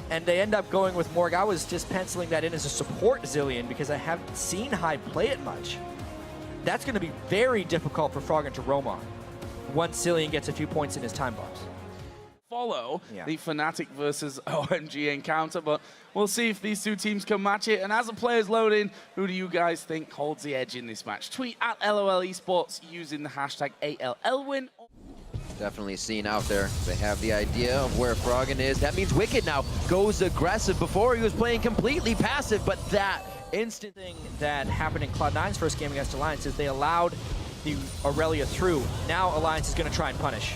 and they end up going with Morg. I was just penciling that in as a support Zilean because I haven't seen Hyde play it much. That's going to be very difficult for Froggen to roam on once Zilean gets a few points in his time box. Follow the Fnatic versus OMG encounter, but we'll see if these two teams can match it. And as the players load in, who do you guys think holds the edge in this match? Tweet at LOL Esports using the hashtag ALLWin. Definitely seen out there. They have the idea of where Froggen is. That means Wicked now goes aggressive. Before he was playing completely passive, but that instant thing that happened in Cloud9's first game against Alliance is they allowed the Aurelia through. Now Alliance is going to try and punish.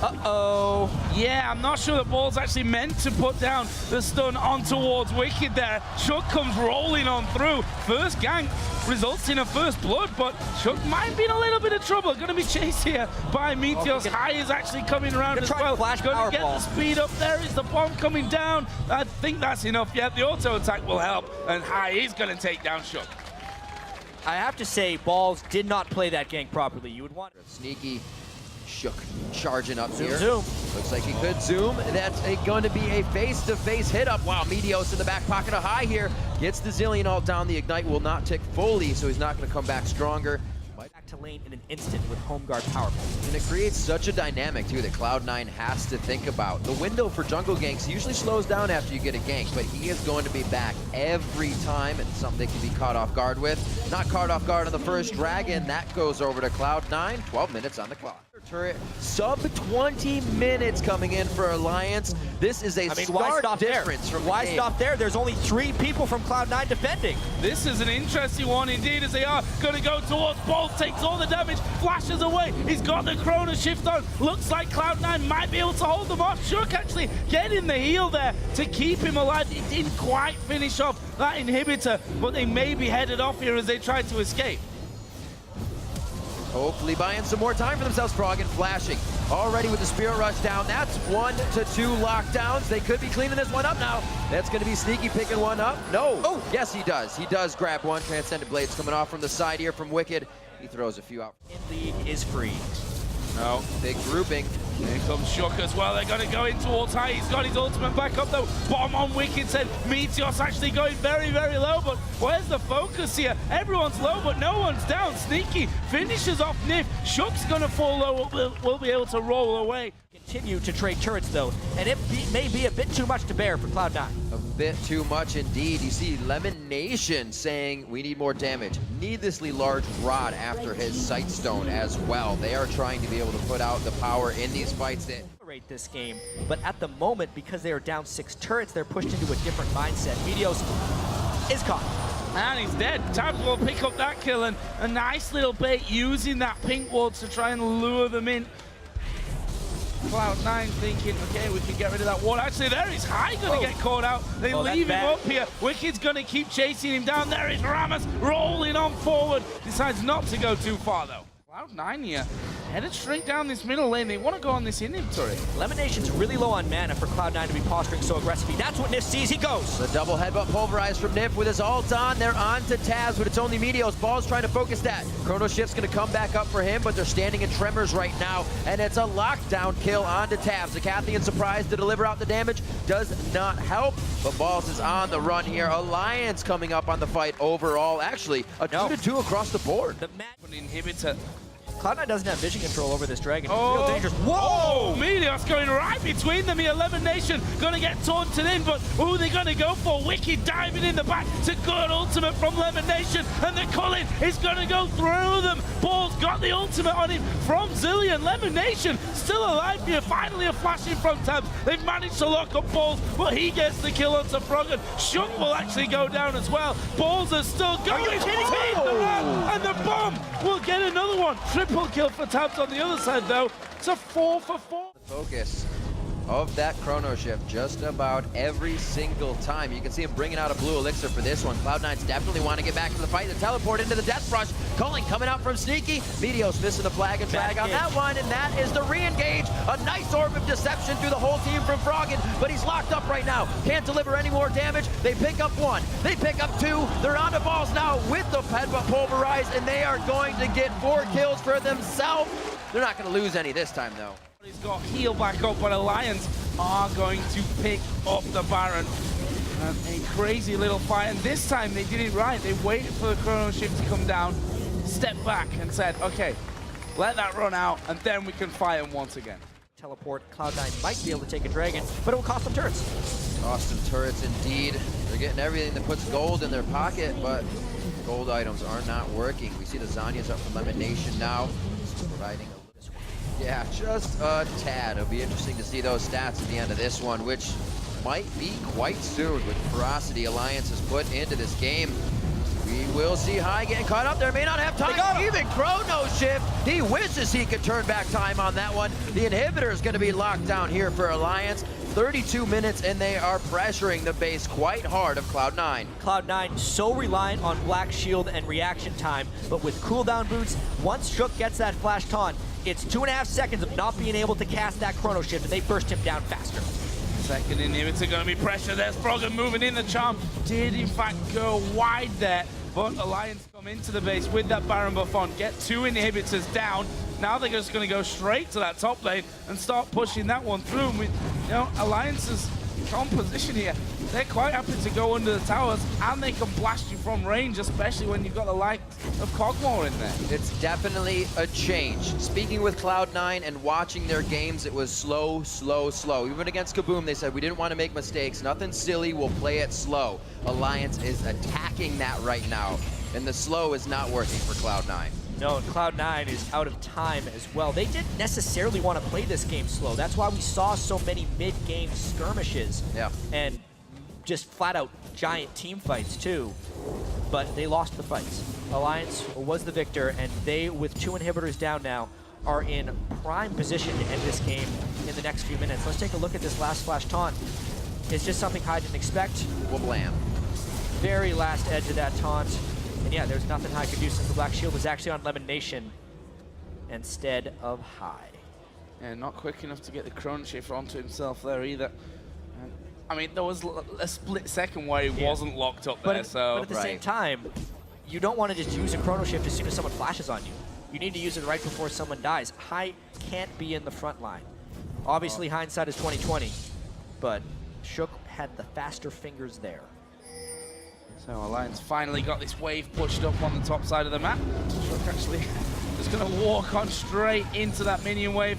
Uh-oh. Yeah, I'm not sure that Ball's actually meant to put down the stun on towards Wicked there. Shook comes rolling on through. First gank results in a first blood, but Shook might be in a little bit of trouble. Going to be chased here by Meteos. High is actually coming around as well. Going to get the speed up. There is the bomb coming down. I think that's enough. Yeah, the auto attack will help, and High is going to take down Shook. I have to say, Balls did not play that gank properly. You would want sneaky. Shook charging up here. Zoom. Looks like he could zoom. That's going to be a face-to-face hit up. Wow, Meteos in the back pocket of High here. Gets the Zilean ult down. The Ignite will not tick fully, so he's not going to come back stronger. Back to lane in an instant with home guard power. And it creates such a dynamic, too, that Cloud9 has to think about. The window for jungle ganks usually slows down after you get a gank, but he is going to be back every time. It's something they can be caught off guard with. Not caught off guard on the first Dragon. That goes over to Cloud9. 12 minutes on the clock. Turret, sub 20 minutes coming in for Alliance. This is a stark difference from why stop there? There's only 3 people from Cloud9 defending. This is an interesting one indeed, as they are going to go towards Bolt, takes all the damage, flashes away. He's got the Chrono Shift on. Looks like Cloud9 might be able to hold them off. Shook actually getting the heal there to keep him alive. He didn't quite finish off that inhibitor, but they may be headed off here as they try to escape. Hopefully buying some more time for themselves. Froggen flashing already with the Spirit Rush down. That's 1 to 2 lockdowns. They could be cleaning this one up now. That's going to be Sneaky picking one up. No. Oh, yes, he does. He does grab one. Transcendent Blades coming off from the side here from Wicked. He throws a few out. In league is free. No, big grouping. Here comes Shook as well. They're going to go in towards High. He's got his ultimate back up though. Bomb on Wicked said Meteos actually going very, very low. But where's the focus here? Everyone's low, but no one's down. Sneaky finishes off Nif. Shook's going to fall low. We'll be able to roll away. Continue to trade turrets though, and it may be a bit too much to bear for Cloud9. A bit too much indeed. You see Lemon Nation saying we need more damage. Needlessly large rod after his Sight Stone as well. They are trying to be able to put out the power in these fights. That this game, but at the moment, because they are down 6 turrets, they're pushed into a different mindset. Meteos is caught. And he's dead. Tabs will pick up that kill, and a nice little bait using that pink ward to try and lure them in. Cloud9 thinking, okay, we can get rid of that ward. Actually, there is High going to get caught out. They leave him up here. Wicked's going to keep chasing him down. There is Rammus rolling on forward. Decides not to go too far, though. Cloud9 here, headed straight down this middle lane. They want to go on this inventory. Lemonation's really low on mana for Cloud9 to be posturing so aggressively. That's what Nif sees. He goes. The double headbutt pulverized from Nif with his ult on. They're on to Taz, but it's only Meteos. Ball's trying to focus that. Chrono Shift's going to come back up for him, but they're standing in tremors right now, and it's a lockdown kill onto Tabs. The Cathian surprise to deliver out the damage does not help, but Balls is on the run here. Alliance coming up on the fight overall. Actually, a 2-2 across the board. The inhibitor. Cloud9 doesn't have vision control over this dragon. Oh, real dangerous. Whoa! Meteos going right between them here. Lemon Nation going to get taunted in, but who are they going to go for? Wicked diving in the back to good ultimate from Lemon Nation, and the Cullen is going to go through them. Ball's got the ultimate on him from Zilean. Lemon Nation still alive here. Finally a flash in from Tabs. They've managed to lock up Balls, but he gets the kill onto Froggen. Shook will actually go down as well. Balls are still going. Are you kidding me? And the bomb will get another one. Triple kill for Tabs on the other side though. It's a 4 for 4. The focus of that Chrono Shift just about every single time. You can see him bringing out a blue elixir for this one. Cloud9's definitely want to get back to the fight. The teleport into the Death Rush. Culling coming out from Sneaky. Meteos missing the flag and drag on that one, and that is the re-engage. A nice orb of deception through the whole team from Froggen, but he's locked up right now. Can't deliver any more damage. They pick up 1. They pick up 2. They're on the balls now with the headbutt pulverized, and they are going to get 4 kills for themselves. They're not going to lose any this time, though. He's got heal back up, but Alliance are going to pick up the Baron. And a crazy little fight, and this time they did it right. They waited for the chrono shift to come down, stepped back and said, okay, let that run out, and then we can fight him once again. Teleport, Cloud9 might be able to take a dragon, but it will cost them turrets. Cost them turrets indeed. They're getting everything that puts gold in their pocket, but gold items are not working. We see the Zhonya's up from Lemon Nation now, providing yeah, just a tad. It'll be interesting to see those stats at the end of this one, which might be quite soon with the ferocity Alliance has put into this game. We will see High getting caught up there. May not have time. Even Chrono Shift. He wishes he could turn back time on that one. The inhibitor is going to be locked down here for Alliance. 32 minutes, and they are pressuring the base quite hard of Cloud9. Cloud9 so reliant on Black Shield and reaction time, but with cooldown boots, once Shook gets that flash taunt, it's 2.5 seconds of not being able to cast that Chrono Shift, and they burst him down faster. Second inhibitor going to be pressure. There's Frogger moving in. The charm did in fact go wide there, but Alliance come into the base with that Baron buff on, get 2 inhibitors down. Now they're just going to go straight to that top lane and start pushing that one through. And with, you know, Alliance's composition here, they're quite happy to go under the towers, and they can blast you from range, especially when you've got the likes of Kog'Maw in there. It's definitely a change. Speaking with Cloud9 and watching their games, it was slow, slow, slow. Even against Kaboom, they said, we didn't want to make mistakes. Nothing silly, we'll play it slow. Alliance is attacking that right now, and the slow is not working for Cloud9. No, and Cloud9 is out of time as well. They didn't necessarily want to play this game slow. That's why we saw so many mid-game skirmishes. Yeah. And just flat-out giant team fights, too. But they lost the fights. Alliance was the victor, and they, with 2 inhibitors down now, are in prime position to end this game in the next few minutes. Let's take a look at this last flash taunt. It's just something High didn't expect. Wablam. Very last edge of that taunt. And yeah, there's nothing High could do since the Black Shield was actually on Lemon Nation instead of High. And not quick enough to get the Chrono Shift onto himself there either. I mean, there was a split second where he wasn't locked up there, but at the same time, you don't want to just use a Chrono Shift as soon as someone flashes on you. You need to use it right before someone dies. High can't be in the front line. Obviously, hindsight is 20/20, but Shook had the faster fingers there. So Alliance finally got this wave pushed up on the top side of the map. Shook actually just going to walk on straight into that minion wave,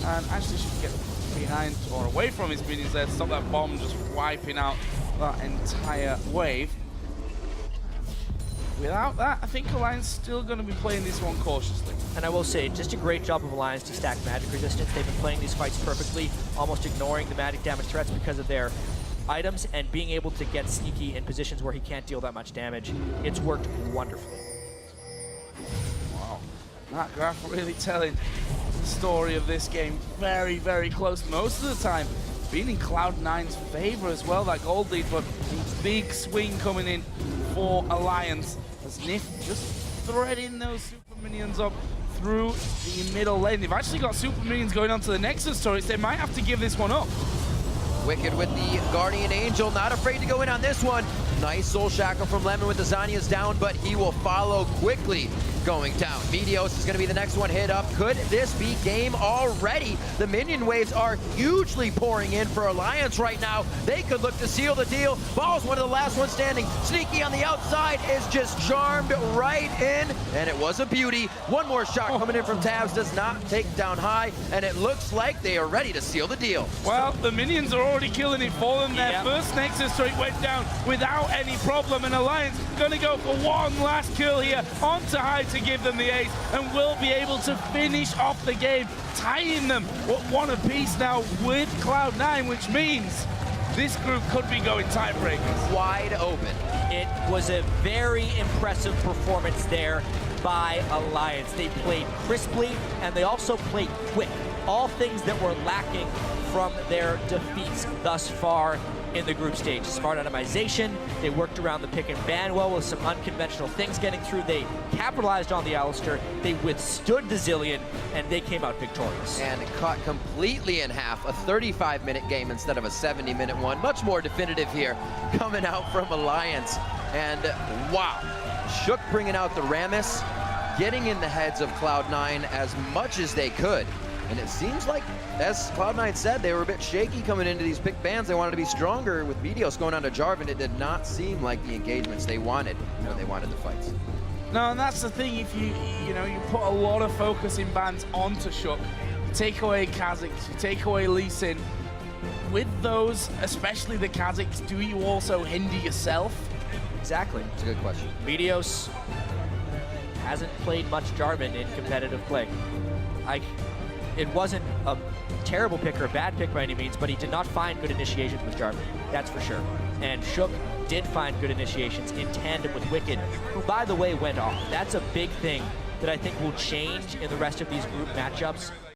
and actually should get behind or away from his minions there to stop that bomb just wiping out that entire wave. Without that, I think Alliance still going to be playing this one cautiously. And I will say, just a great job of Alliance to stack magic resistance. They've been playing these fights perfectly, almost ignoring the magic damage threats because of their items and being able to get sneaky in positions where he can't deal that much damage. It's worked wonderfully. Wow. That graph really telling the story of this game. Very, very close most of the time. Being in Cloud9's favor as well, that gold lead, but a big swing coming in for Alliance as Nif just threading those super minions up through the middle lane. They've actually got super minions going on to the Nexus turrets. They might have to give this one up. Wicked with the Guardian Angel, not afraid to go in on this one. Nice Soul Shackle from Lemon with the Zhonya's down, but he will follow quickly going down. Meteos is going to be the next one hit up. Could this be game already? The minion waves are hugely pouring in for Alliance right now. They could look to seal the deal. Ball's one of the last ones standing. Sneaky on the outside is just charmed right in, and it was a beauty. One more shot coming in from Tabs, does not take down High, and it looks like they are ready to seal the deal. Well, the minions are already killing it for them. Their first Nexus turret went down without any problem, and Alliance going to go for one last kill here onto High to give them the ace, and will be able to finish off the game, tying them one apiece now with Cloud9, which means this group could be going tiebreakers. Wide open. It was a very impressive performance there by Alliance. They played crisply, and they also played quick. All things that were lacking from their defeats thus far in the group stage. Smart itemization, they worked around the pick and ban well with some unconventional things getting through. They capitalized on the Alistair, they withstood the Zillion, and they came out victorious. And cut completely in half, a 35-minute game instead of a 70-minute one. Much more definitive here coming out from Alliance. And wow, Shook bringing out the Rammus, getting in the heads of Cloud9 as much as they could. And it seems like, as Cloud9 said, they were a bit shaky coming into these pick bans. They wanted to be stronger. With Meteos going on to Jarvan, it did not seem like the engagements they wanted when they wanted the fights. No, and that's the thing. If you put a lot of focus in bans onto Shook, you take away Kha'Zix, you take away Lee Sin. With those, especially the Kha'Zix, do you also hinder yourself? Exactly. It's a good question. Meteos hasn't played much Jarvan in competitive play. It wasn't a terrible pick or a bad pick by any means, but he did not find good initiations with Jarvan, that's for sure. And Shook did find good initiations in tandem with Wicked, who, by the way, went off. That's a big thing that I think will change in the rest of these group matchups.